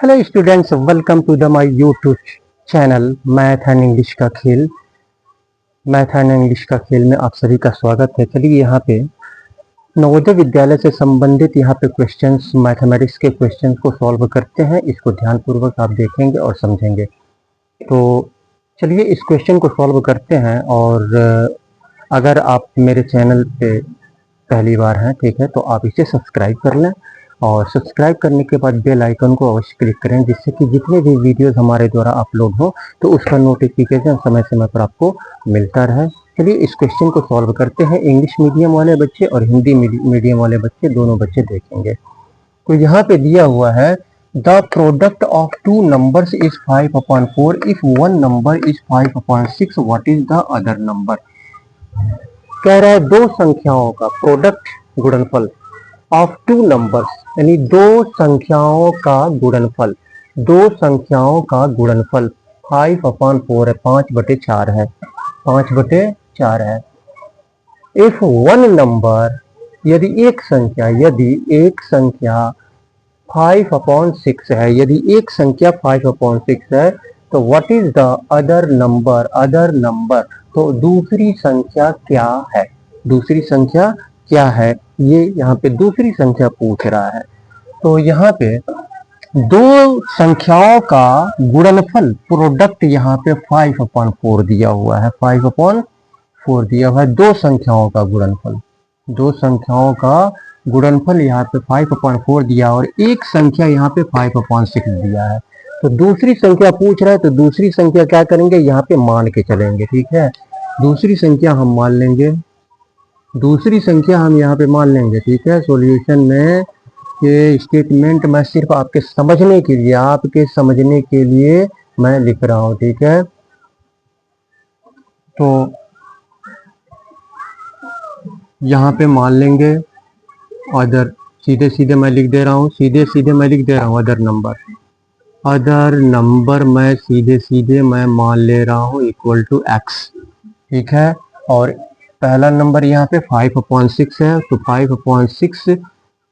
Hello students, welcome to the my YouTube channel math and English का खेल। Math and English का खेल में आप सभी का स्वागत है। चलिए यहाँ पे नवोदय विद्यालय से संबंधित यहाँ पे क्वेश्चंस, मैथमेटिक्स के क्वेश्चंस को सॉल्व करते हैं। इसको ध्यानपूर्वक आप देखेंगे और समझेंगे। तो चलिए इस क्वेश्चन को सॉल्व करते हैं। और अगर आप मेरे चैनल पे पहली बार हैं, ठीक है, तो आप इसे सब्सक्राइब कर लें और सब्सक्राइब करने के बाद बेल आइकन को अवश्य क्लिक करें, जिससे कि जितने भी वीडियोस हमारे द्वारा अपलोड हो तो उसका नोटिफिकेशन समय समय पर आपको मिलता रहे। चलिए इस क्वेश्चन को सॉल्व करते हैं। इंग्लिश मीडियम वाले बच्चे और हिंदी मीडियम वाले बच्चे दोनों बच्चे देखेंगे। तो यहाँ पे दिया हुआ है the product of two numbers is 5/4 if one number is 5/6 what is the other number. कह रहा है दो संख्याओं का प्रोडक्ट, गुणनफल ऑफ टू नंबर्स, यानी दो संख्याओं का गुणनफल। दो संख्याओं का गुणनफल 5/4 है, 5/4 है, 5/4 है। इफ वन नंबर, यदि एक संख्या 5/6 है, यदि एक संख्या 5/6 है, तो what is the other number. Other number तो दूसरी संख्या क्या है, दूसरी संख्या क्या है, ये यहाँ पे दूसरी संख्या पूछ रहा है। तो यहाँ पे दो संख्याओं का गुणनफल, प्रोडक्ट यहाँ पे 5/4 दिया हुआ है, 5/4 दिया हुआ है। दो संख्याओं का गुणनफल, दो संख्याओं का गुणनफल यहाँ पे 5/4 दिया और एक संख्या यहाँ पे 5/6 दिया है। तो दूसरी संख्या पूछ रहा है, तो दूसरी संख्या क्या करेंगे, यहाँ पे मान के चलेंगे, ठीक है। दूसरी संख्या हम मान लेंगे, दूसरी संख्या हम यहाँ पे मान लेंगे, ठीक है। सॉल्यूशन में ये स्टेटमेंट मैं सिर्फ आपके समझने के लिए, आपके समझने के लिए मैं लिख रहा हूँ, ठीक है। तो यहाँ पे मान लेंगे अदर, सीधे सीधे मैं लिख दे रहा हूँ, सीधे सीधे मैं लिख दे रहा हूँ अदर नंबर। अदर नंबर मैं सीधे सीधे मैं मान ले रहा हूँ इक्वल टू एक्स, ठीक है। और पहला नंबर यहाँ पे 5/6 है, तो 5/6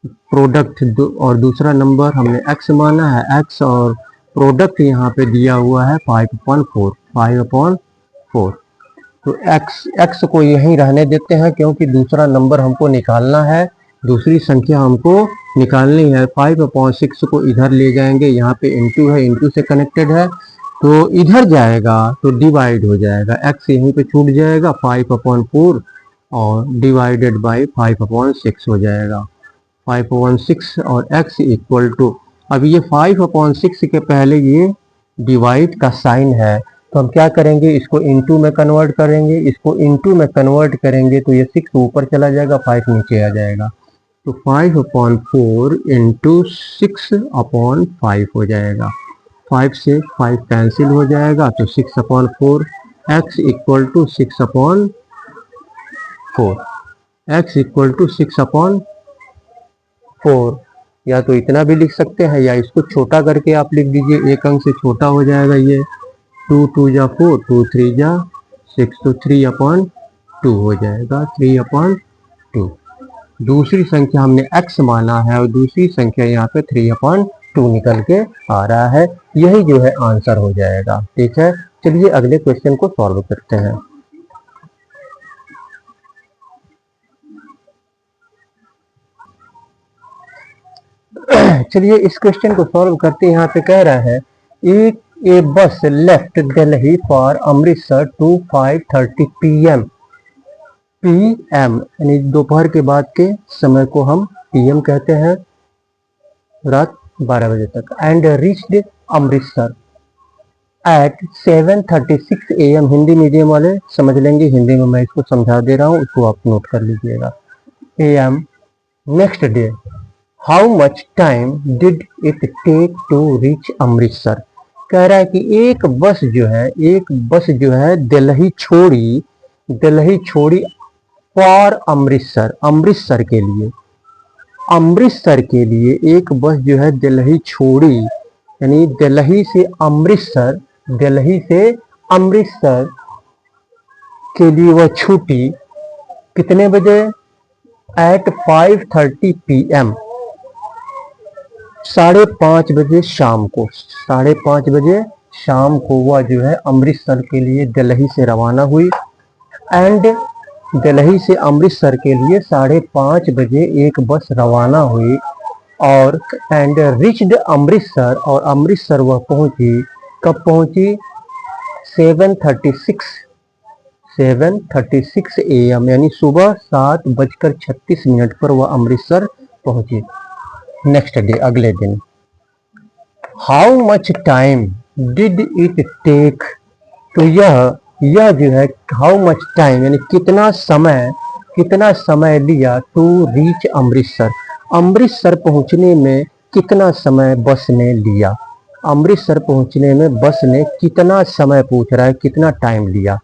प्रोडक्ट और दूसरा नंबर हमने x माना है, x, और प्रोडक्ट यहाँ पे दिया हुआ है 5/4, 5/4। तो x को यहीं रहने देते हैं, क्योंकि दूसरा नंबर हमको निकालना है, दूसरी संख्या हमको निकालनी है। 5/6 को इधर ले जाएंगे, यहाँ पे इंटू है, इंटू से कनेक्टेड है, तो इधर जाएगा तो डिवाइड हो जाएगा, x यहीं पे छूट जाएगा, 5/4 और डिवाइडेड बाई 5/6 हो जाएगा। 5/6 और x इक्वल टू, अब ये 5/6 के पहले ये डिवाइड का साइन है, तो हम क्या करेंगे, इसको इनटू में कन्वर्ट करेंगे। इसको इनटू में कन्वर्ट करेंगे तो ये 6 ऊपर चला जाएगा, 5 नीचे आ जाएगा। तो 5/4 इंटू 6/5 हो जाएगा। 5 से 5 कैंसिल हो जाएगा, तो 6/4, x equal to 6/4, x equal to 6/4। या तो इतना भी लिख सकते हैं, या इसको छोटा करके आप लिख दीजिए, एक अंक से छोटा हो जाएगा ये। 2 2 जा 4, 2 3 जा 6, तो 3/2 हो जाएगा, 3/2। दूसरी संख्या हमने x माना है और दूसरी संख्या यहाँ पे 3/2 निकल के आ रहा है। यही जो है आंसर हो जाएगा, ठीक है। चलिए अगले क्वेश्चन को सॉल्व करते हैं। चलिए इस क्वेश्चन को सॉल्व करते हैं। यहाँ पे कह रहा है a bus left Delhi for Amritsar to 5:30 PM, यानी दोपहर के बाद के समय को हम PM कहते हैं, रात 12 बजे तक, and reached Amritsar at 7:36 AM। Hindi medium वाले समझ लेंगे, हिंदी में मैं इसको समझा दे रहा हूँ, उसको आप नोट कर लीजिएगा। AM next day, how much time did it take to reach Amritsar. कह रहा है कि एक बस जो है दिल्ली छोड़ी फॉर अमृतसर, अमृतसर के लिए एक बस जो है दिल्ली छोड़ी, यानी दिल्ली से अमृतसर के लिए वह छूटी कितने बजे, एट 5:30 PM, 5:30 बजे शाम को, 5:30 बजे शाम को वह जो है अमृतसर के लिए दिल्ली से रवाना हुई। एंड दिल्ली से अमृतसर के लिए 5:30 बजे एक बस रवाना हुई और एंड रिच्ड अमृतसर, और अमृतसर वह पहुंची। कब पहुंची? 7:36 AM, यानी सुबह 7:36 पर वह अमृतसर पहुंची। नेक्स्ट डे, अगले दिन, how much time did it take, तो यह जो है हाउ मच टाइम यानी कितना समय लिया टू रीच अमृतसर, अमृतसर पहुंचने में कितना समय बस ने लिया, अमृतसर पहुंचने में बस ने कितना समय पूछ रहा है, कितना टाइम लिया।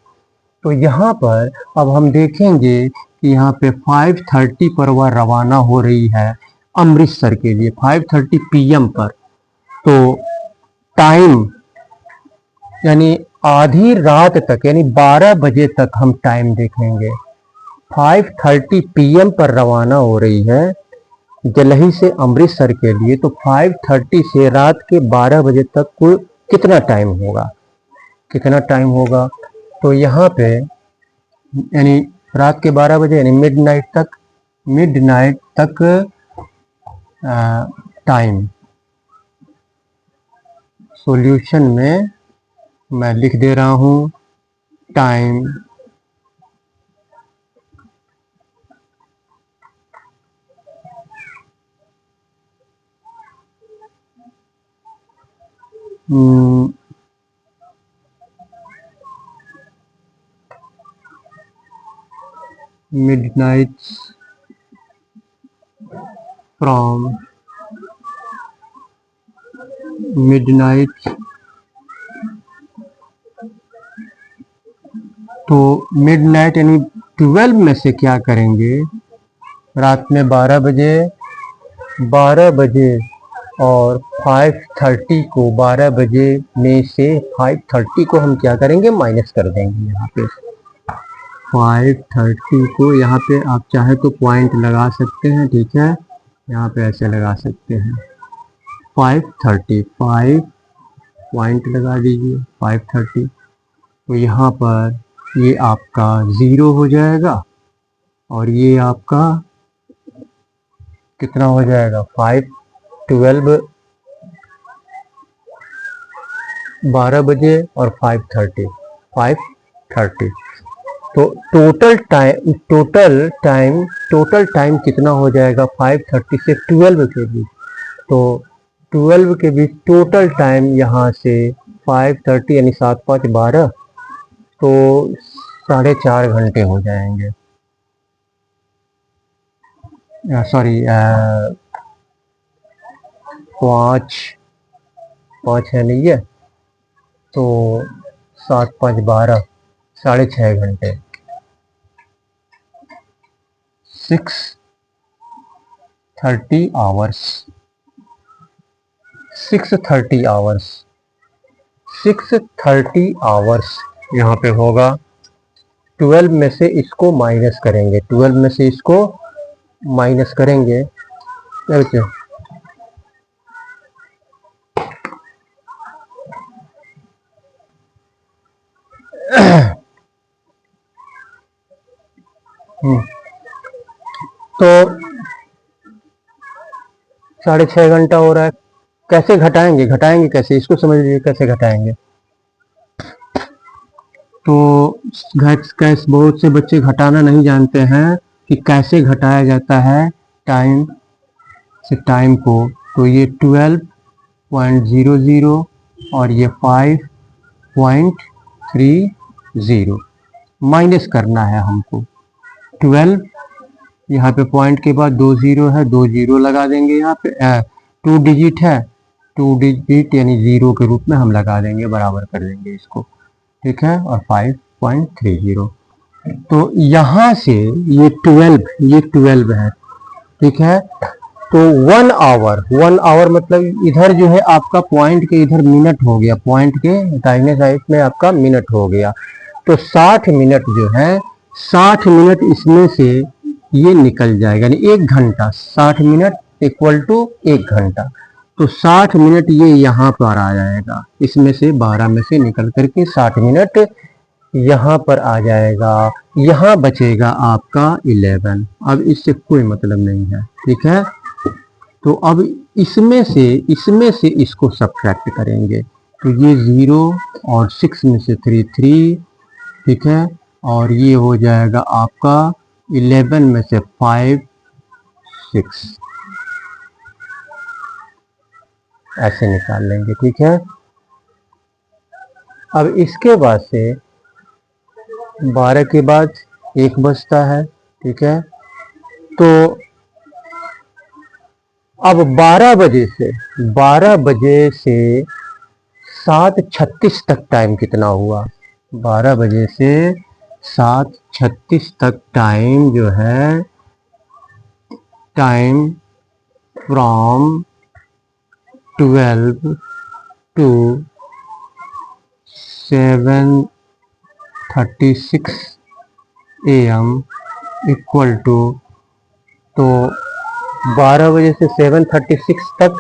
तो यहाँ पर अब हम देखेंगे कि यहाँ पे 5:30 पर वह रवाना हो रही है अमृतसर के लिए, 5:30 PM पर। तो टाइम यानी आधी रात तक, यानी 12 बजे तक हम टाइम देखेंगे। 5:30 PM पर रवाना हो रही है दिल्ली से अमृतसर के लिए, तो 5:30 से रात के 12 बजे तक कुल कितना टाइम होगा, तो यहाँ पे यानी रात के 12 बजे यानी मिडनाइट तक टाइम। सॉल्यूशन में मैं लिख दे रहा हूँ टाइम midnight from midnight, तो मिडनाइट यानी 12 में से क्या करेंगे, रात में 12 बजे और 5:30 को, 12 बजे में से 5:30 को हम क्या करेंगे, माइनस कर देंगे। यहाँ पे 5:30 को यहाँ पे आप चाहे तो पॉइंट लगा सकते हैं, ठीक है, यहाँ पे ऐसे लगा सकते हैं 5:30 पॉइंट लगा दीजिए 5:30। तो यहाँ पर ये आपका 0 हो जाएगा और ये आपका कितना हो जाएगा, 5:12 12 बजे और 5:30। तो टोटल टाइम कितना हो जाएगा 5:30 से 12 के बीच, तो 12 के बीच टोटल टाइम यहाँ से 5:30 यानी 7 5 12, तो 4.5 घंटे हो जाएंगे। सॉरी 5 है नहीं है, तो 7 5 12, 6.5 घंटे, 6:30 आवर्स, 6:30 आवर्स यहाँ पे होगा। 12 में से इसको माइनस करेंगे, 12 में से इसको माइनस करेंगे, देखिए तो 6.5 घंटा हो रहा है। कैसे घटाएंगे कैसे, इसको समझ लीजिए कैसे घटाएंगे। तो कैसे बहुत से बच्चे घटाना नहीं जानते हैं कि कैसे घटाया जाता है टाइम से टाइम को। तो ये 12.00 और ये 5.30 माइनस करना है हमको। 12 यहाँ पे पॉइंट के बाद 2 0 है, 2 0 लगा देंगे। यहाँ पे 2 डिजिट है, 2 डिजिट यानी 0 के रूप में हम लगा देंगे, बराबर कर देंगे इसको, ठीक है, और 5.30। तो यहाँ से ये 12 है, ठीक है। तो 1 आवर मतलब इधर जो है आपका पॉइंट के इधर मिनट हो गया, पॉइंट के दाहिने साइड में आपका मिनट हो गया। तो 60 मिनट जो है, 60 मिनट इसमें से ये निकल जाएगा, यानी 1 घंटा, 60 मिनट इक्वल टू 1 घंटा। तो 60 मिनट ये यहाँ पर आ जाएगा, इसमें से 12 में से निकल करके 60 मिनट यहाँ पर आ जाएगा, यहाँ बचेगा आपका 11। अब इससे कोई मतलब नहीं है, ठीक है। तो अब इसमें से इसको सब्ट्रैक्ट करेंगे, तो ये 0 और 6 में से 3 3, ठीक है, और ये हो जाएगा आपका 11 में से 5 6, ऐसे निकाल लेंगे, ठीक है। अब इसके बाद से 12 के बाद 1 बचता है, ठीक है। तो अब 12 बजे से 7:36 तक टाइम कितना हुआ? 12 बजे से 7:36 तक टाइम जो है, time from 12 to 7:36 AM equal to, तो 12 बजे से 7:36 तक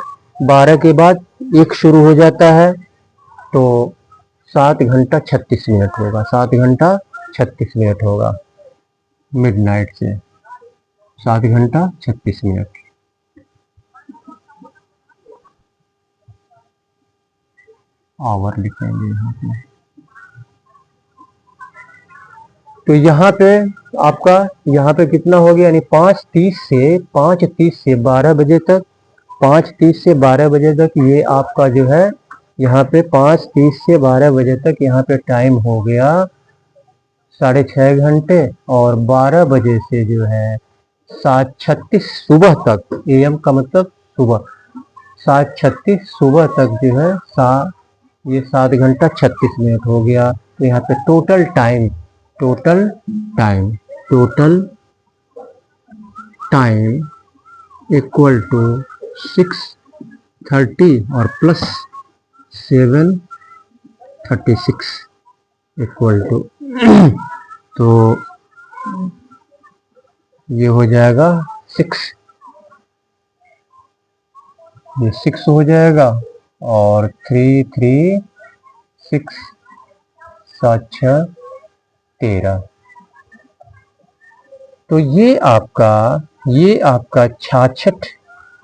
12 के बाद 1 शुरू हो जाता है, तो 7 घंटा 36 मिनट होगा, 7 घंटा 36 मिनट होगा मिडनाइट से, 7 घंटा 36 मिनट। आवर लिखेंगे यहाँ पे, तो यहाँ पे आपका यहाँ पे कितना हो गया, यानी 5:30 से 12 बजे तक, 5:30 से 12 बजे तक ये आपका जो है, यहाँ पे 5:30 से 12 बजे तक यहाँ पे टाइम हो गया 6.5 घंटे, और 12 बजे से जो है 7:36 सुबह तक, AM का मतलब सुबह, 7:36 सुबह तक जो है ये 7 घंटा 36 मिनट हो गया। तो यहाँ पे टोटल टाइम इक्वल टू 6:30 और प्लस 7:36 इक्वल टू तो ये हो जाएगा 6, ये 6 हो जाएगा, और 3 3 6 7 6 13। तो ये आपका 66,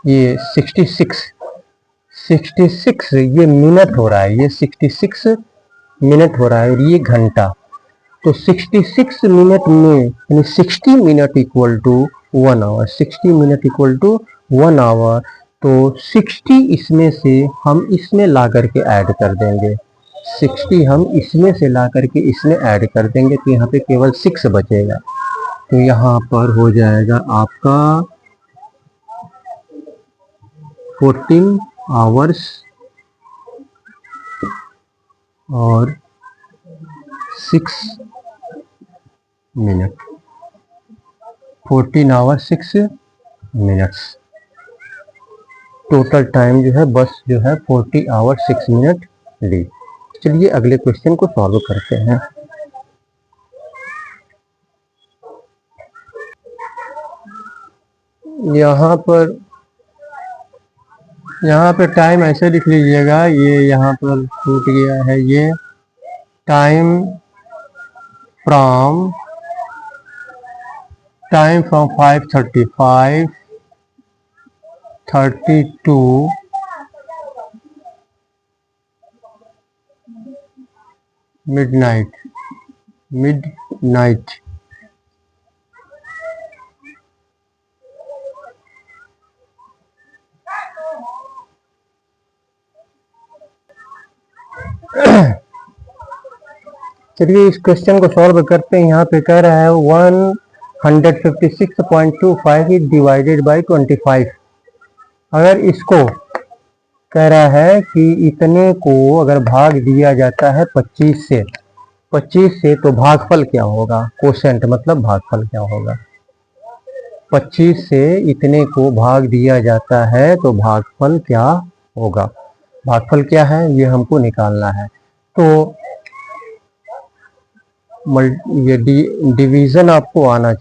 ये 66 ये मिनट हो रहा है, ये 66 मिनट हो रहा है, और ये घंटा। तो 66 मिनट में, यानी 60 minute equal to 1 hour, 60 minute equal to 1 hour. तो 60 इसमें से हम इसमें ला करके ऐड कर देंगे, 60 हम इसमें से ला करके इसमें ऐड कर देंगे, तो यहाँ पे केवल 6 बचेगा। तो यहाँ पर हो जाएगा आपका 14 आवर्स और 6 minute, 14 hours 6 minutes. Total time जो है बस जो है 40 आवर्स 6 मिनट ली। चलिए अगले क्वेश्चन को सॉल्व करते हैं। यहाँ पर टाइम ऐसे लिख लीजिएगा, ये यहाँ पर छूट गया है, ये टाइम फ्रॉम 5:35 32 midnight चलिए इस क्वेश्चन को सॉल्व करते हैं। यहाँ पे कह रहा है 156.25 इज डिवाइडेड बाई 25। अगर इसको कह रहा है कि इतने को अगर भाग दिया जाता है 25 से, तो भागफल क्या होगा? कोशेंट मतलब भागफल क्या होगा? 25 से इतने को भाग दिया जाता है तो भागफल क्या होगा? भागफल क्या है ये हमको निकालना है। तो ये डिवीजन आपको आना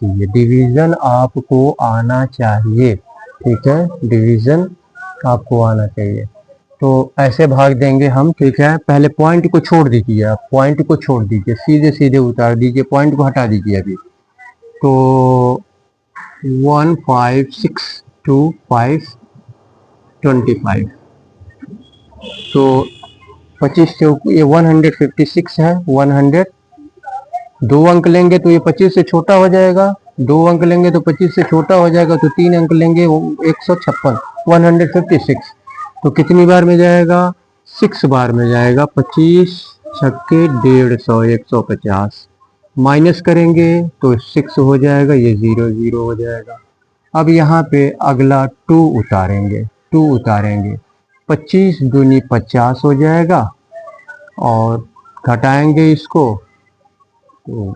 चाहिए, ठीक है, डिवीजन आपको आना चाहिए। तो ऐसे भाग देंगे हम, ठीक है। पहले पॉइंट को छोड़ दीजिए, आप पॉइंट को छोड़ दीजिए, सीधे सीधे उतार दीजिए, पॉइंट को हटा दीजिए अभी। तो 15625 तो 25 से ये 156 है। 100 2 अंक लेंगे तो ये 25 से छोटा हो जाएगा, 2 अंक लेंगे तो 25 से छोटा हो जाएगा, तो 3 अंक लेंगे 156 156। तो कितनी बार में जाएगा? 6 बार में जाएगा। 25 छक्के 150 150 माइनस करेंगे तो 6 हो जाएगा, ये 0 0 हो जाएगा। अब यहाँ पे अगला 2 उतारेंगे, 2 उतारेंगे, 25 दूनी 50 हो जाएगा और घटाएंगे इसको तो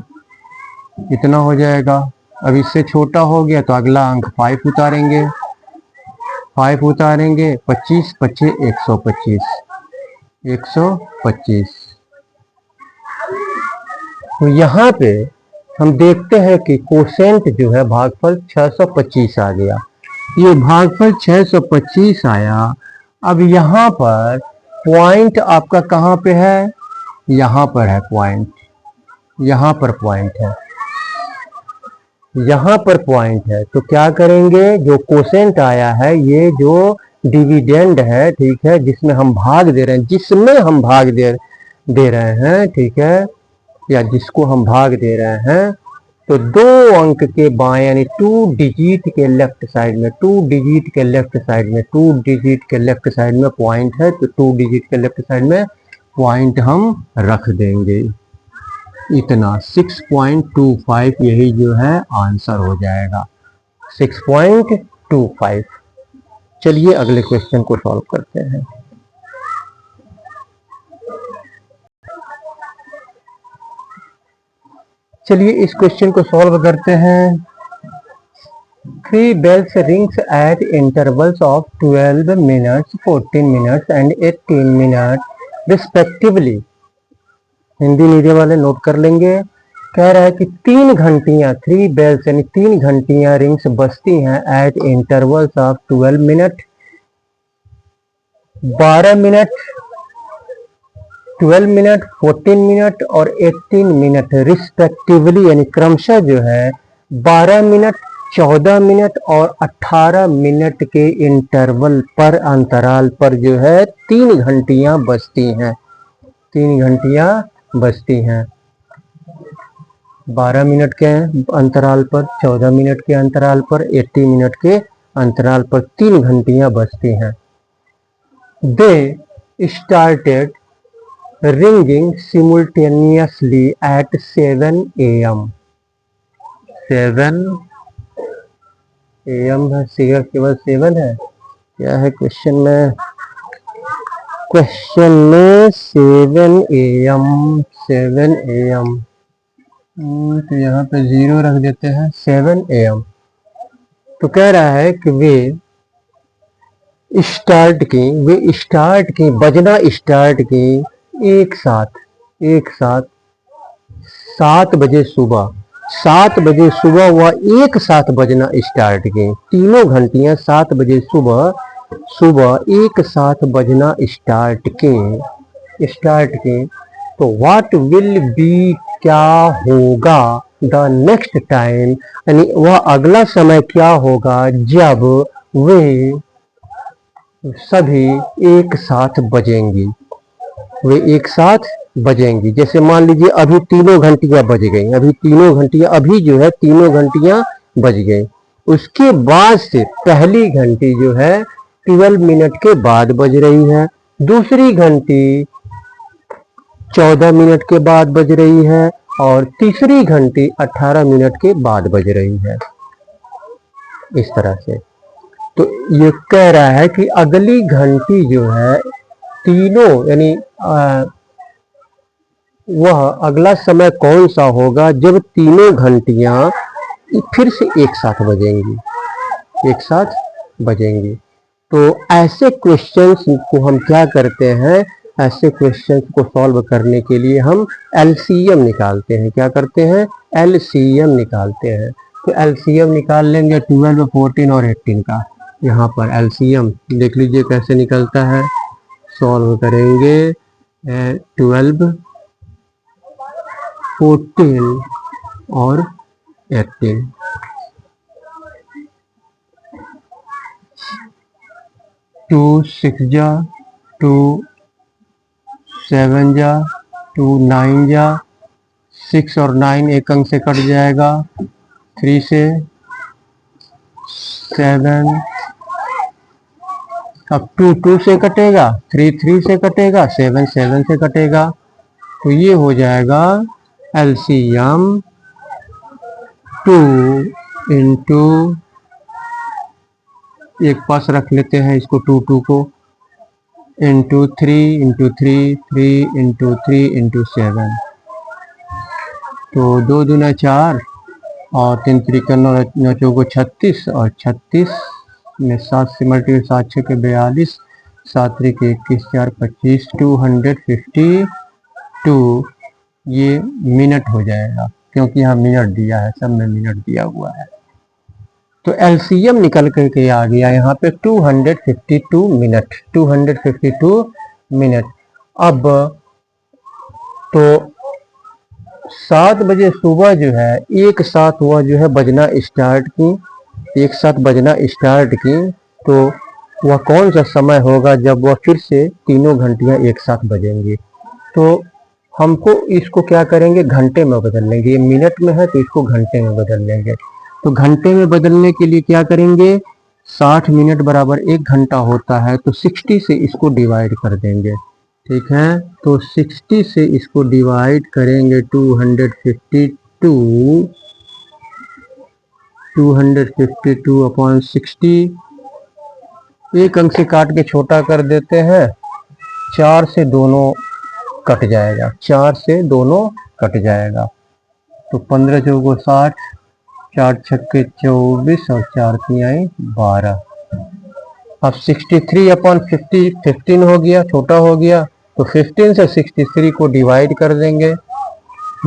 इतना हो जाएगा। अब इससे छोटा हो गया तो अगला अंक 5 उतारेंगे, 5 उतारेंगे, 25 25 125 125। तो यहाँ पे हम देखते हैं कि कोसेंट जो है भागफल 625 आ गया। ये भागफल 625 आया। अब यहाँ पर पॉइंट आपका कहाँ पे है? यहाँ पर है पॉइंट, यहाँ पर पॉइंट है, यहाँ पर पॉइंट है। तो क्या करेंगे, जो कोसेंट आया है, ये जो डिविडेंड है, ठीक है, जिसमें हम भाग दे रहे हैं, जिसमें हम भाग दे रहे हैं, ठीक है, या जिसको हम भाग दे रहे हैं, तो 2 अंक के बाएं यानी 2 डिजिट के लेफ्ट साइड में, 2 डिजिट के लेफ्ट साइड में, 2 डिजिट के लेफ्ट साइड में पॉइंट है, तो 2 डिजिट के लेफ्ट साइड में पॉइंट हम रख देंगे। इतना 6.25 यही जो है आंसर हो जाएगा, 6.25। चलिए अगले क्वेश्चन को सॉल्व करते हैं। चलिए इस क्वेश्चन को सॉल्व करते हैं। 3 bells rings at intervals of 12 minutes, 14 minutes and 18 minutes respectively। Hindi medium वाले नोट कर लेंगे। कह रहा है कि 3 घंटियां, 3 bells यानी 3 घंटियां रिंग्स बजती हैं eight intervals of 12 minute, 12 minute, 12 minute, 14 minute और 18 मिनट रिस्पेक्टिवली, यानी क्रमशः जो है 12 मिनट, 14 मिनट और 18 मिनट के इंटरवल पर, अंतराल पर जो है 3 घंटियां बजती हैं, 3 घंटियां बजती हैं। 12 मिनट के अंतराल पर, 14 मिनट के अंतराल पर, 80 मिनट के अंतराल पर 3 घंटियां बजती हैं। They started ringing simultaneously at 7 AM। 7 AM है, सिगर केवल 7 है, क्या है क्वेश्चन में? क्वेश्चन में 7 AM, 7 AM। तो यहाँ पे 0 रख देते हैं, 7 AM। तो कह रहा है कि वे स्टार्ट की, बजना स्टार्ट की एक साथ 7 बजे सुबह, 7 बजे सुबह वह एक साथ बजना स्टार्ट की। तीनों घंटियां 7 बजे सुबह एक साथ बजना स्टार्ट की। तो व्हाट विल बी, क्या होगा, द नेक्स्ट टाइम, यानी वह अगला समय क्या होगा जब वे सभी एक साथ बजेंगी, वे एक साथ बजेंगी। जैसे मान लीजिए अभी तीनों घंटियां बज गई, अभी जो है तीनों घंटियां बज गई। उसके बाद से पहली घंटी जो है 12 मिनट के बाद बज रही है, दूसरी घंटी 14 मिनट के बाद बज रही है और तीसरी घंटी 18 मिनट के बाद बज रही है, इस तरह से। तो ये कह रहा है कि अगली घंटी जो है तीनों, यानी वह अगला समय कौन सा होगा जब तीनों घंटियां फिर से एक साथ बजेंगी। तो ऐसे क्वेश्चंस को हम क्या करते हैं, ऐसे क्वेश्चंस को सॉल्व करने के लिए हम एलसीएम निकालते हैं। क्या करते हैं? एलसीएम निकालते हैं। तो एलसीएम निकाल लेंगे 12, 14 और 18 का। यहाँ पर एलसीएम देख लीजिए कैसे निकलता है, सॉल्व करेंगे 12, 14 और 18। 2 6 जा, 2 7 जा, 2 9 जा, 6 और 9 एक अंक से कट जाएगा, 3 से 7, अब 2 2 से कटेगा, 3 3 से कटेगा, 7 7 से कटेगा, तो ये हो जाएगा एलसीएम 2 इंटू, एक पास रख लेते हैं इसको 2 2 को, इंटू 3 इंटू 3 3 इंटू 3 इंटू 7, तो 2 दूना 4 और 3 त्रिका 9 चौको 36 और 36 में 7 से मल्टीप्लाई, 7 6 के 42, 7 3 के 21 4 25, 252 ये मिनट हो जाएगा क्योंकि यहाँ मिनट दिया है, सब में मिनट दिया हुआ है। तो एलसीएम निकल करके आ गया यहाँ पे 252 मिनट, 252 मिनट। अब तो 7 बजे सुबह जो है एक साथ वह जो है बजना स्टार्ट की, एक साथ बजना स्टार्ट की, तो वह कौन सा समय होगा जब वह फिर से तीनों घंटियां एक साथ बजेंगी। तो हमको इसको क्या करेंगे, घंटे में बदल लेंगे, ये मिनट में है तो इसको घंटे में बदल लेंगे। तो घंटे में बदलने के लिए क्या करेंगे, 60 मिनट बराबर 1 घंटा होता है, तो 60 से इसको डिवाइड कर देंगे, ठीक है। तो 60 से इसको डिवाइड करेंगे 252 अपॉन 60, एक अंक से काट के छोटा कर देते हैं, 4 से दोनों कट जाएगा, 4 से दोनों कट जाएगा, तो 15 चौको 60, 4 छक्के 24 और 4 तिहाई 12। अब 63 अपॉन 50 15 हो गया, छोटा हो गया, तो 15 से 63 को डिवाइड कर देंगे,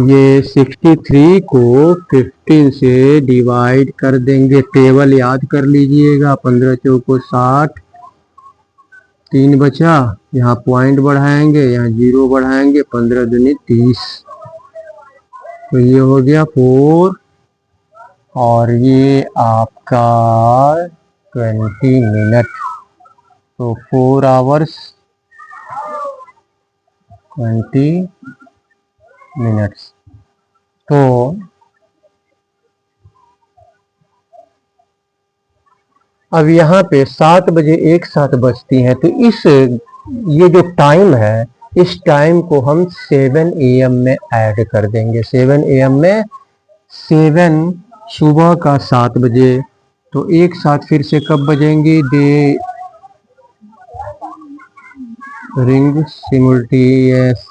ये 63 को 15 से डिवाइड कर देंगे, टेबल याद कर लीजिएगा, 15 चौको 60, 3 बचा, यहाँ पॉइंट बढ़ाएंगे, यहाँ 0 बढ़ाएंगे, 15 दूनी 30, तो ये हो गया 4 और ये आपका 20 मिनट, तो 4 आवर्स 20 मिनट्स। तो अब यहाँ पे 7 बजे एक साथ बजती हैं, तो इस ये जो टाइम है इस टाइम को हम 7 AM में ऐड कर देंगे, 7 AM में 7 सुबह का 7 बजे, तो एक साथ फिर से कब बजेंगी, दे रिंग सिमुल्टेनियस,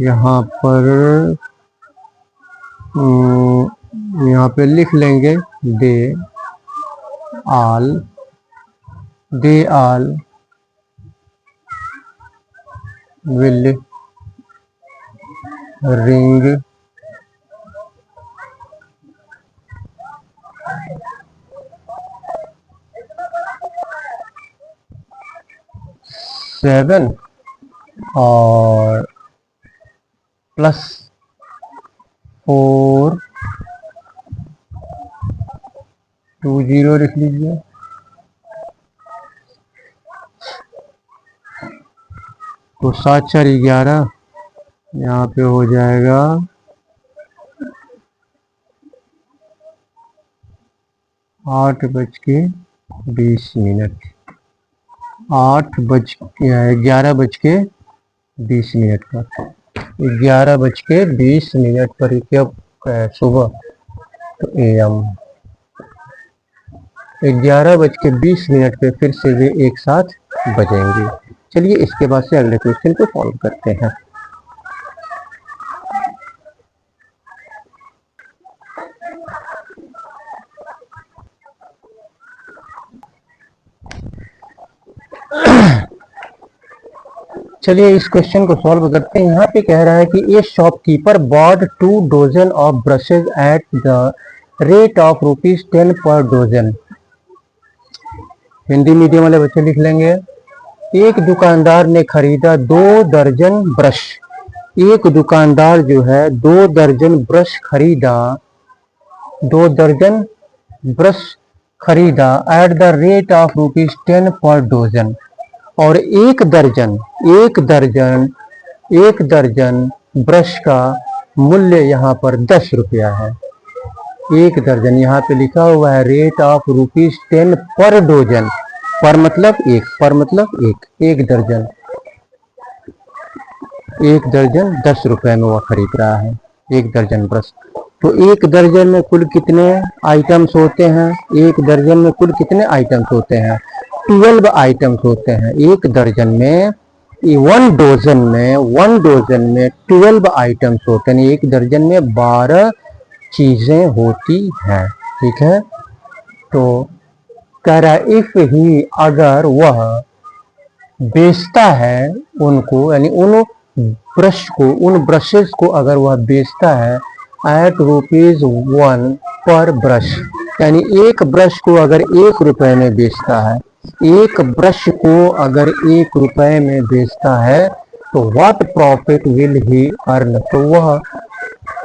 यहाँ पर यहाँ पे लिख लेंगे दे आल विल रिंग सेवन और प्लस 4 20 लिख लीजिए, तो 7 4 11, यहाँ पे हो जाएगा 8:20, 11:20 पर, 11:20 पर क्या सुबह, तो AM 11:20 पे फिर से वे एक साथ बजेंगे। चलिए इसके बाद से अगले क्वेश्चन को सॉल्व करते हैं। चलिए इस क्वेश्चन को सॉल्व करते हैं। यहाँ पे कह रहा है कि a shopkeeper bought 2 dozen of brushes at the rate of ₹10 per dozen. Hindi medium वाले बच्चे लिख लेंगे। एक दुकानदार ने खरीदा 2 दर्जन ब्रश। एक दुकानदार जो है 2 दर्जन ब्रश खरीदा, 2 दर्जन ब्रश खरीदा eight the rate of ₹10 per dozen. और एक दर्जन ब्रश का मूल्य यहाँ पर 10 रुपया है। एक दर्जन यहाँ पे लिखा हुआ है रेट ऑफ ₹10 पर डोजन। पर मतलब एक दर्जन, एक दर्जन 10 रुपए में वह खरीद रहा है एक दर्जन ब्रश। तो एक दर्जन में कुल कितने आइटम्स होते हैं? एक दर्जन में कुल कितने आइटम्स होते हैं? 12 आइटम्स होते हैं एक दर्जन में। 1 डोजन में 12 आइटम्स होते हैं। एक दर्जन में 12 चीजें होती हैं। ठीक है, तो कह रहा इफ ही, अगर वह बेचता है उनको, यानी उन ब्रशेस को अगर वह बेचता है एट ₹1 पर ब्रश, यानी एक ब्रश को अगर 1 रुपए में बेचता है, एक ब्रश को अगर 1 रुपए में बेचता है, तो what profit will he earn, तो वह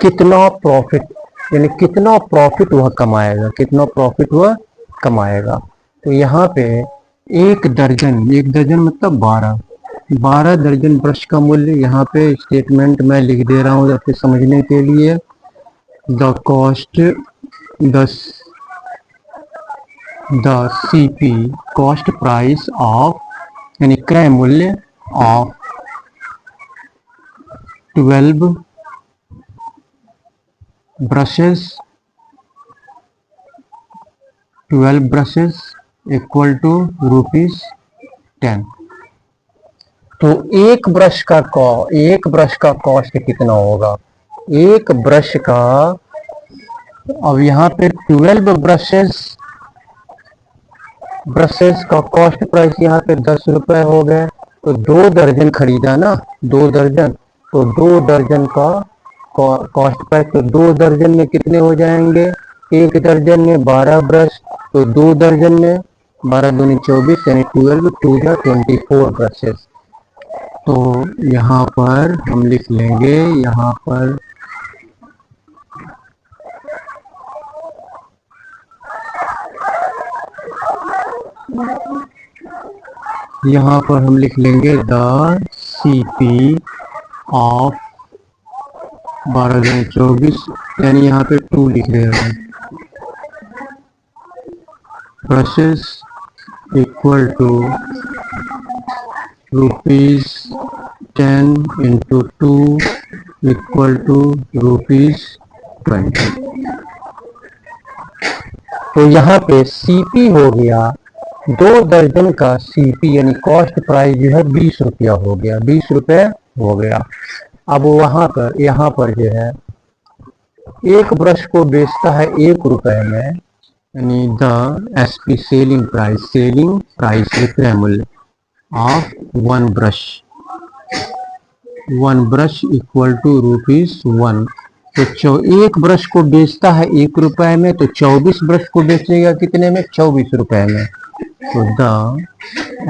कितना प्रॉफिट, यानी कितना प्रॉफिट वह कमाएगा, तो यहाँ पे एक दर्जन मतलब 12 दर्जन ब्रश का मूल्य यहाँ पे स्टेटमेंट में लिख दे रहा हूँ आपके समझने के लिए। The cost, the CP cost price of, यानी क्रय मूल्य ऑफ 12 ब्रशेस इक्वल टू ₹10। तो एक ब्रश का कॉस्ट कितना होगा? एक ब्रश का, अब यहाँ पे 12 ब्रशेस का कॉस्ट प्राइस यहाँ पे 10 रुपए हो गए। तो 2 दर्जन खरीदा ना, 2 दर्जन, तो 2 दर्जन का कॉस्ट प्राइस, तो 2 दर्जन में कितने हो जाएंगे? एक दर्जन में 12 ब्रश, तो 2 दर्जन में 12 दूनी 24, यानी 12 2 24 ब्रशेस। तो यहाँ पर हम लिख लेंगे, यहाँ पर हम लिख लेंगे द CP ऑफ 12 दूनी 24, यानी यहाँ पे 2 लिख रहे हैं, brushes equal to ₹10 into 2 equal to ₹20। तो यहाँ पे CP हो गया 2 दर्जन का CP, यानी कॉस्ट प्राइस जो है 20 रुपया हो गया, 20 रुपए हो गया। अब यहाँ पर जो है एक ब्रश को बेचता है 1 रुपए में, यानी द SP सेलिंग प्राइस विक्रय मूल्य ऑफ 1 ब्रश इक्वल टू ₹1। तो एक ब्रश को बेचता है 1 रुपए में, तो 24 ब्रश को बेचेगा कितने में? 24 रुपए में। तो the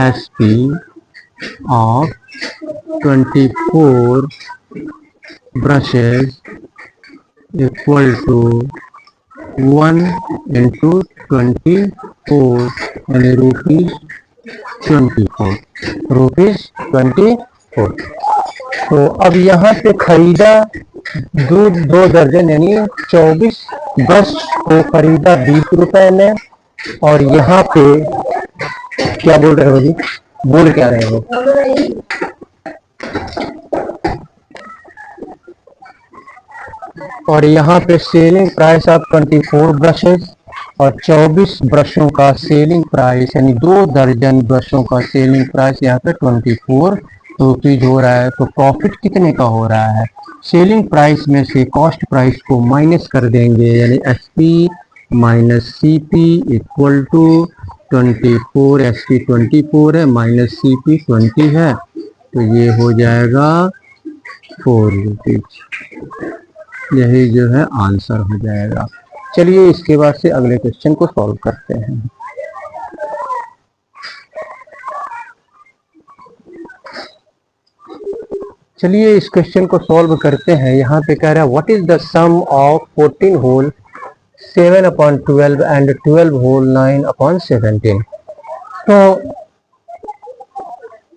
SP of 24 brushes equal to 1 into 24, यानी ₹24। तो अब यहाँ पे खरीदा 2 दर्जन, यानी 24 ब्रश को खरीदा 20 रुपए में। और यहाँ पे क्या बोल रहे हो जी? बोल क्या रहे हो? और यहाँ पे सेलिंग प्राइस ऑफ 24 ब्रशेस और 24 ब्रशों का सेलिंग प्राइस, यानी 2 दर्जन ब्रशों का सेलिंग प्राइस यहाँ पे 24 रुपीज हो रहा है। तो प्रॉफिट कितने का हो रहा है? सेलिंग प्राइस में से कॉस्ट प्राइस को माइनस कर देंगे, यानी SP minus CP equal to 24, SP 24 है माइनस CP 20 है, तो ये हो जाएगा 4 रुपीज। यही जो है आंसर हो जाएगा। चलिए इसके बाद से अगले क्वेश्चन को सॉल्व करते हैं। चलिए इस क्वेश्चन को सॉल्व करते हैं। यहाँ पे कह रहा है what is the sum of 14 whole 7/12 and 12 whole 9/17। तो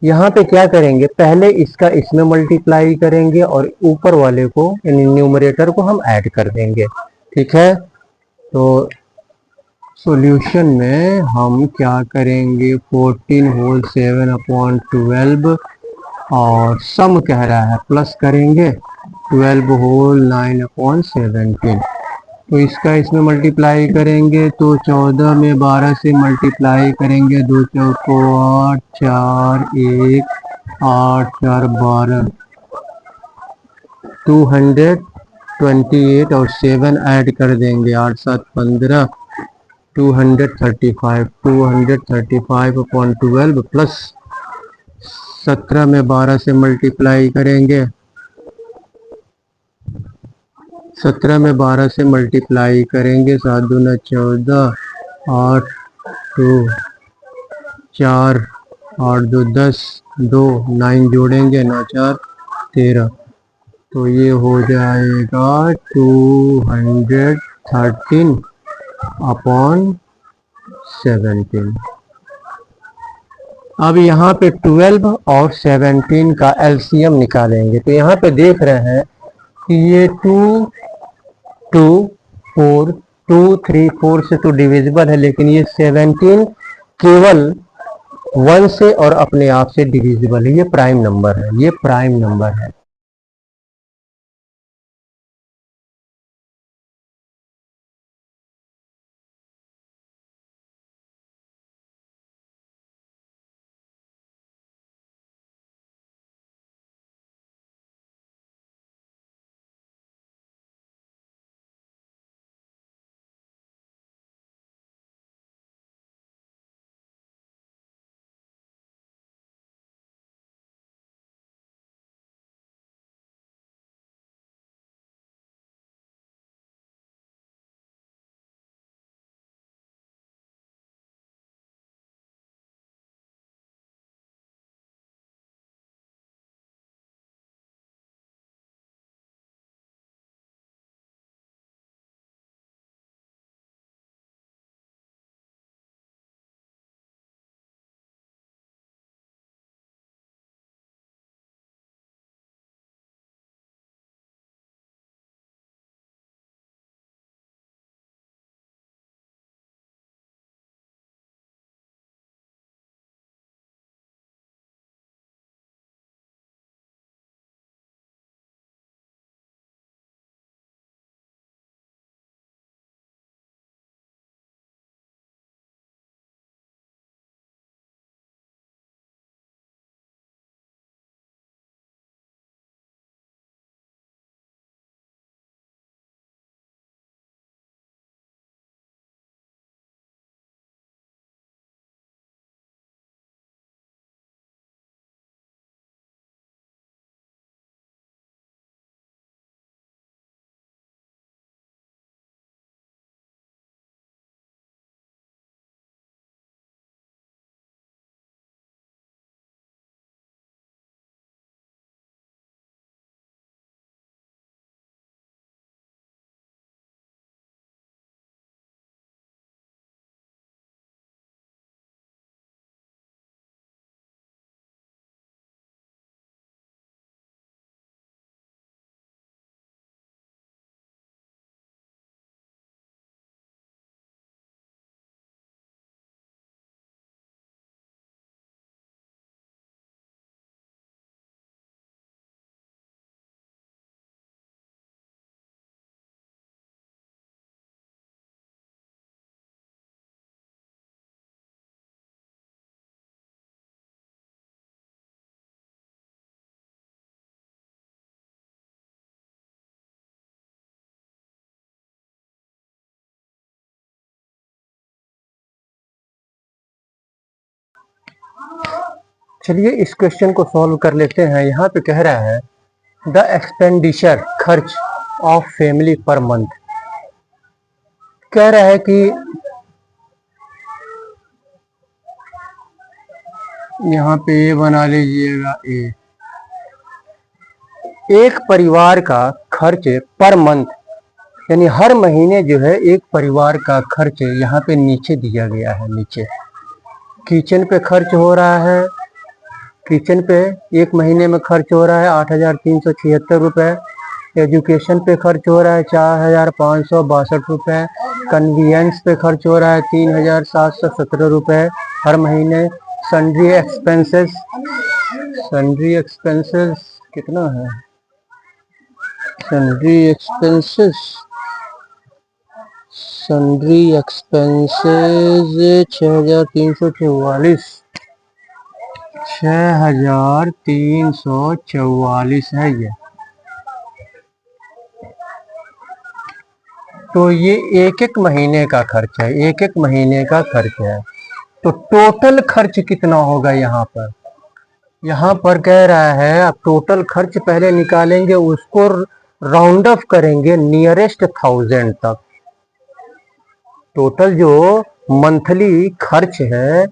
यहाँ पे क्या करेंगे, पहले इसका इसमें मल्टीप्लाई करेंगे और ऊपर वाले को यानी न्यूमरेटर को हम ऐड कर देंगे। ठीक है, तो सॉल्यूशन में हम क्या करेंगे, 14 होल 7/12 और सम कह रहा है प्लस करेंगे 12 होल 9/17। तो इसका इसमें मल्टीप्लाई करेंगे तो 14 में 12 से मल्टीप्लाई करेंगे, 2 चौको 8, 4 1 8 4 12, 228 और 7 ऐड कर देंगे, 8 7 15, 235 235/12 प्लस 17 में 12 से मल्टीप्लाई करेंगे, 17 में 12 से मल्टीप्लाई करेंगे, 7 दूना 14, 8 2 4 8 2 10, 2 9 जोड़ेंगे, 9 4 13, तो ये हो जाएगा 213/17। अब यहाँ पे 12 और 17 का एलसीएम निकालेंगे। तो यहाँ पे देख रहे हैं कि ये 2 2 4 2 3 4 से तो डिविजिबल है, लेकिन ये 17 केवल 1 से और अपने आप से डिविजिबल है। ये प्राइम नंबर है, ये प्राइम नंबर है। चलिए इस क्वेश्चन को सॉल्व कर लेते हैं। यहाँ पे कह रहा है द एक्सपेंडिचर खर्च ऑफ फैमिली पर मंथ। कह रहा है कि यहाँ पे ए बना लीजिएगा। एक परिवार का खर्च पर मंथ, यानी हर महीने जो है एक परिवार का खर्च यहाँ पे नीचे दिया गया है। नीचे किचन पे खर्च हो रहा है, किचन पे एक महीने में खर्च हो रहा है 8,376 रुपये। एजुकेशन पे खर्च हो रहा है 4,562 रुपये। कन्वीनियंस पे खर्च हो रहा है 3,717 रुपये हर महीने। सन्ड्री एक्सपेंसेस, सन्ड्री एक्सपेंसेस कितना है? सन्ड्री एक्सपेंसेस, सन्ड्री एक्सपेंसेस 6,344, 6,344 है ये। तो ये एक एक महीने का खर्च है, एक एक महीने का खर्च है। तो टोटल खर्च कितना होगा यहाँ पर? यहाँ पर कह रहा है अब टोटल खर्च पहले निकालेंगे, उसको राउंड ऑफ करेंगे नियरेस्ट 1000 तक। टोटल जो मंथली खर्च है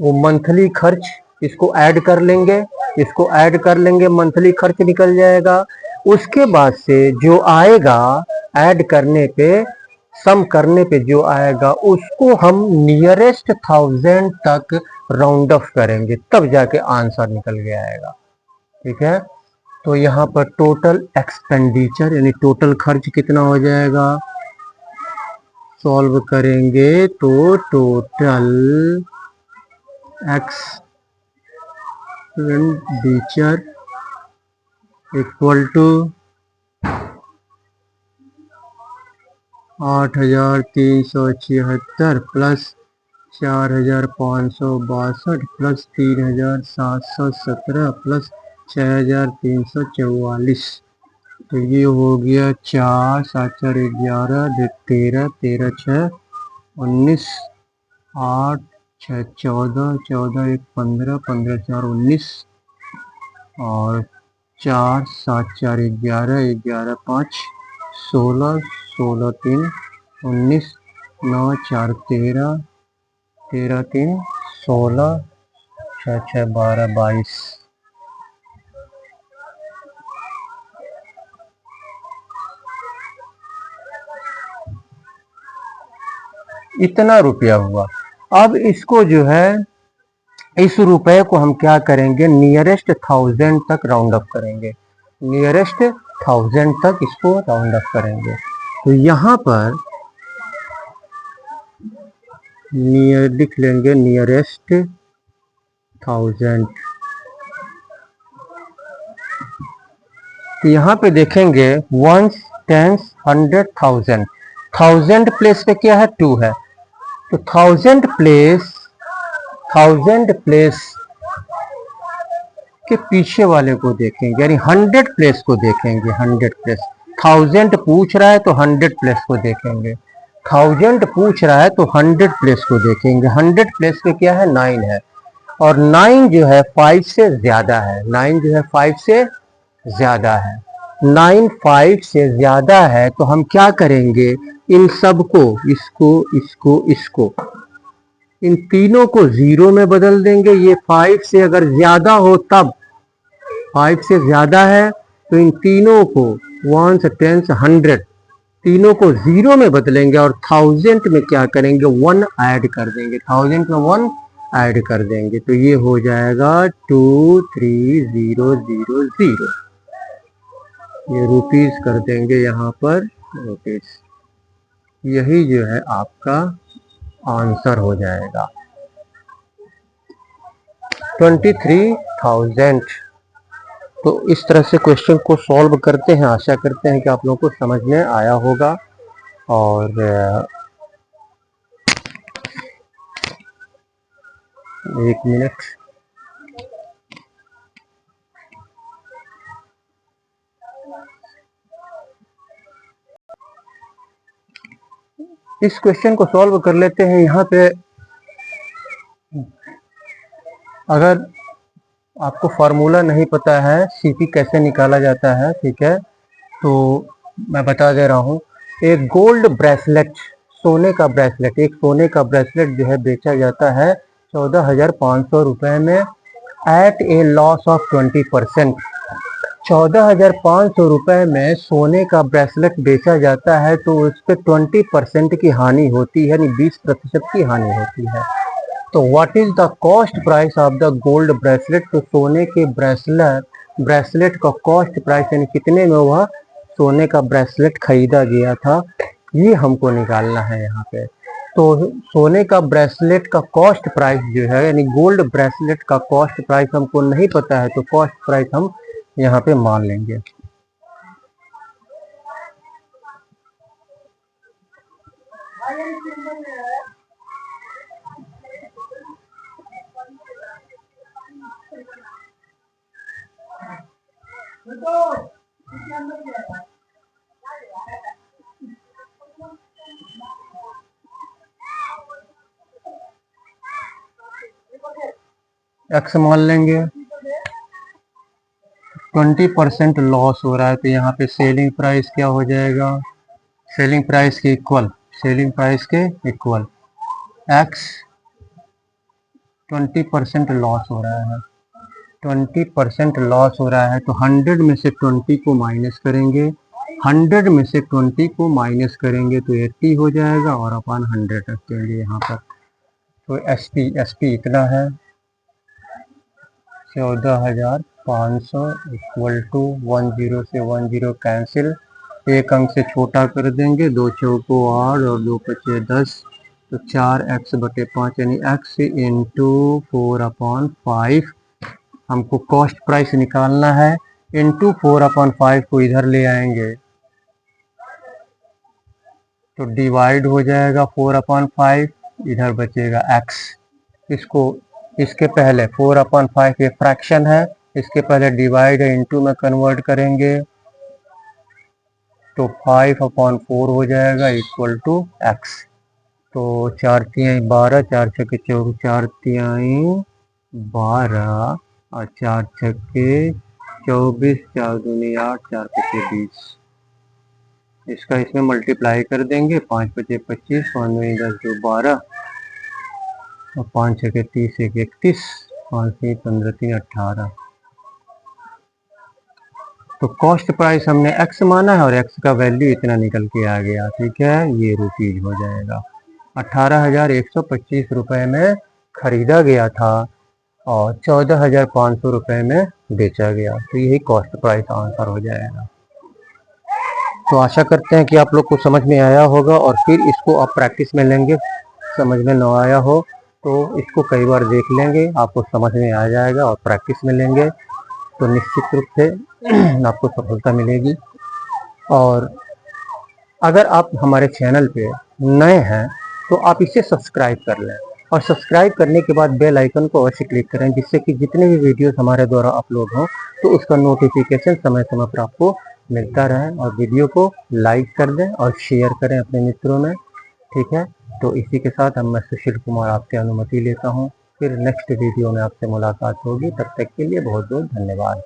वो मंथली खर्च, इसको ऐड कर लेंगे, इसको ऐड कर लेंगे, मंथली खर्च निकल जाएगा। उसके बाद से जो आएगा ऐड करने पे, सम करने पे जो आएगा उसको हम नियरेस्ट 1000 तक राउंड ऑफ करेंगे, तब जाके आंसर निकल के आएगा। ठीक है, तो यहाँ पर टोटल एक्सपेंडिचर यानी टोटल खर्च कितना हो जाएगा, सॉल्व करेंगे तो total expenditure equal to 8,376 plus 4,562 plus 3,717 plus 6,344। तो ये हो गया 4, 7, 4, 11, 13, 13, 6, 19, 8, 6, 14, 14, 1, 15, 15, 4, 19 और 4, 7, 4, 11, 11, 5, 16, 16, 3, 19, 9, 4, 13, 13, 3, 16, 6, 6, 12, 22। इतना रुपया हुआ। अब इसको जो है, इस रुपए को हम क्या करेंगे, नियरेस्ट 1000 तक राउंड अप करेंगे, नियरेस्ट 1000 तक इसको राउंड अप करेंगे। तो यहाँ पर नियर लिख लेंगे नियरेस्ट 1000। तो यहाँ पे देखेंगे वंस, टेंस, 100, 1000। 1000 प्लेस पे क्या है, 2 है। तो 1000 प्लेस के पीछे वाले को देखेंगे, यानी 100 प्लेस को देखेंगे। 100 प्लेस, 1000 पूछ रहा है तो 100 प्लेस को देखेंगे। 1000 पूछ रहा है तो 100 प्लेस को देखेंगे। 100 प्लेस पे क्या है, 9 है, और 9 जो है 5 से ज्यादा है। 9 जो है 5 से ज्यादा है। 9 5 से ज्यादा है तो हम क्या करेंगे, इन सब को, इसको, इसको, इसको, इन तीनों को 0 में बदल देंगे। ये 5 से अगर ज्यादा हो तब, 5 से ज्यादा है तो इन तीनों को 1, 10, 100 तीनों को 0 में बदलेंगे और 1000 में क्या करेंगे, 1 ऐड कर देंगे। 1000 में 1 ऐड कर देंगे तो ये हो जाएगा 23,000। ये रुपीस कर देंगे यहाँ पर रुपीस। यही जो है आपका आंसर हो जाएगा 23,000। तो इस तरह से क्वेश्चन को सॉल्व करते हैं। आशा करते हैं कि आप लोगों को समझ में आया होगा। और एक मिनट, इस क्वेश्चन को सॉल्व कर लेते हैं। यहाँ पे अगर आपको फार्मूला नहीं पता है सीपी कैसे निकाला जाता है, ठीक है, तो मैं बता दे रहा हूँ। एक गोल्ड ब्रेसलेट सोने का ब्रेसलेट, एक सोने का ब्रेसलेट जो है बेचा जाता है 14,500 रुपए में एट ए लॉस ऑफ 20%। 14,500 रुपए में सोने का ब्रेसलेट बेचा जाता है तो उस पर 20% की हानि होती है, यानी 20% की हानि होती है। तो what is the cost price of the gold bracelet? तो सोने के ब्रेसलेट का कॉस्ट प्राइस यानी कितने में वह सोने का ब्रेसलेट खरीदा गया था, ये हमको निकालना है यहाँ पे। तो सोने का ब्रेसलेट का कॉस्ट प्राइस जो है, यानी गोल्ड ब्रेसलेट का कॉस्ट प्राइस हमको नहीं पता है, तो कॉस्ट प्राइस हम यहाँ पे मान लेंगे। एक्स मान लेंगे। 20% लॉस हो रहा है तो यहाँ पे सेलिंग प्राइस क्या हो जाएगा? सेलिंग प्राइस के इक्वल एक्स 20% लॉस हो रहा है, 20% लॉस हो रहा है तो 100 में से 20 को माइनस करेंगे, 100 में से 20 को माइनस करेंगे तो 80 हो जाएगा और अपन 100 रख देंगे यहाँ पर। तो एस पी इतना है 14,500 इक्वल टू 10 से 10 कैंसिल, एक अंक से छोटा कर देंगे, 2 चौको 8 और 2 पचे 10, तो 4x/5 यानी x इंटू 4/5 हमको कॉस्ट प्राइस निकालना है। इंटू 4/5 को इधर ले आएंगे तो डिवाइड हो जाएगा 4/5, इधर बचेगा x। इसको इसके पहले 4/5 ये फ्रैक्शन है, इसके पहले डिवाइड है, इंटू में कन्वर्ट करेंगे तो 5/4 हो जाएगा इक्वल टू x। तो 4 तिहाई 12, 4 छक्के 24, 4 तिहाई 12 और 4 छक्के 24, 4 दूनी 8, 4 पचे 20। इसका इसमें मल्टीप्लाई कर देंगे, 5 पचे 25, 5 दूनी 10, 2 12 और 5 छक्के 30, 1 31, 5 3 15 3 18। तो कॉस्ट प्राइस हमने x माना है और x का वैल्यू इतना निकल के आ गया, ठीक है, ये रुपीज हो जाएगा। 18,125 रुपए में खरीदा गया था और 14,500 रुपए में बेचा गया, तो यही कॉस्ट प्राइस आंसर हो जाएगा। तो आशा करते हैं कि आप लोग को समझ में आया होगा और फिर इसको आप प्रैक्टिस में लेंगे। समझ में न आया हो तो इसको कई बार देख लेंगे, आपको समझ में आ जाएगा और प्रैक्टिस में लेंगे तो निश्चित रूप से आपको सफलता मिलेगी। और अगर आप हमारे चैनल पे नए हैं तो आप इसे सब्सक्राइब कर लें और सब्सक्राइब करने के बाद बेल आइकन को अवश्य क्लिक करें, जिससे कि जितने भी वीडियोस हमारे द्वारा अपलोड हों तो उसका नोटिफिकेशन समय समय पर आपको मिलता रहे। और वीडियो को लाइक कर दें और शेयर करें अपने मित्रों में, ठीक है। तो इसी के साथ मैं सुशील कुमार आपसे अनुमति लेता हूँ, फिर नेक्स्ट वीडियो में आपसे मुलाकात होगी, तब तक के लिए बहुत बहुत धन्यवाद।